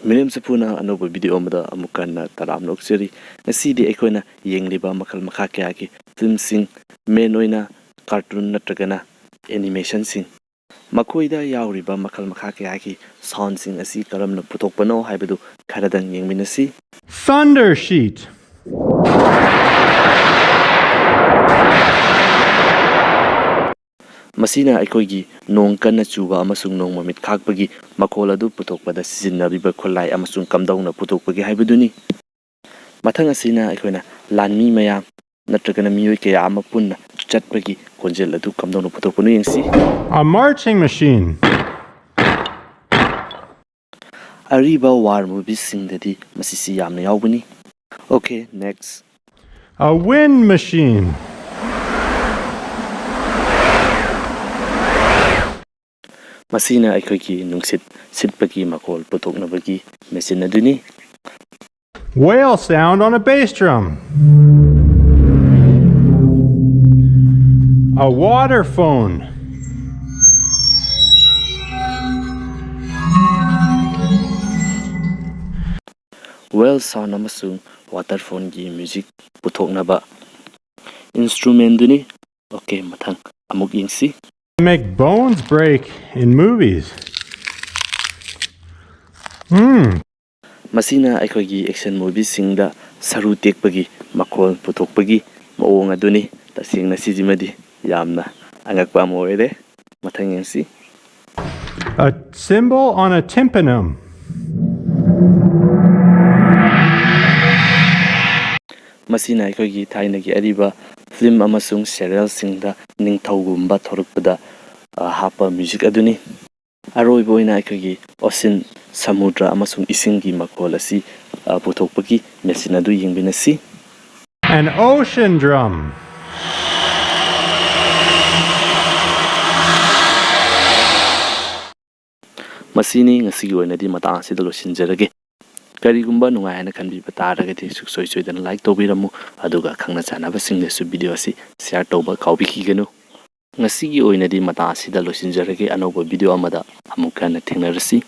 Meeremchafu another video amada amukana taram nokseri ngasidi aikoina yengliba makal makha kayagi film sing main oina cartoon natragana animation sing makoida yauriba makal makha kayagi sound sing asi karamna puthokpano haibadu kharadang yengminasi. Thunder sheet. Masina aikoigi nong kanna chuba amasung nong mamit khakpagi makol adu puthokpada sizinnabiba kholai amasung kamdawna puthokpagi haibaduni. Mathang asina aikoina lanmi mayam natragana miyoi kaya ama punna chatpagi konjel adu kamdawna puthokpanu yengsi. A marching machine. Ariba war movies singdadi masisi yamna yaubani. Okay, next. A wind machine. Masina aikoigi nungsit sitpagi makol puthoknabagi machine aduni. Whale sound on a bass drum. A WATERPHONE. Whale sound amasung WATERPHONE gi music puthoknaba instrument duni. Okay, mathang amuk yengsi. Make bones break in movies. Masina aikoigi action movies singda saru tekpagi makol puthokpagi maong aduni tasingna sijimadi yamna angakpa mo oire. Mathang yengsi. A cymbal on a TIMPANUM. Masina aikoigi thainagi ariba film amasung serial singda ningthawgumba thorukpada hapa music aduni. Aroi boina aikoigi ocean samudra amasung isingi makol asi puthokpagi machine adu yengbinasi. An ocean drum. Masini ngasigi oinadi matang asida losinjarage. Karigumba nungaina khanbiba taragati suksoi soidana like tobiramu aduga khangna chanaba singlesu video asi share toba kaubikiganu. Ngasigi oinadi matang asida losinjarage anoba video amada amukana thengnarasi.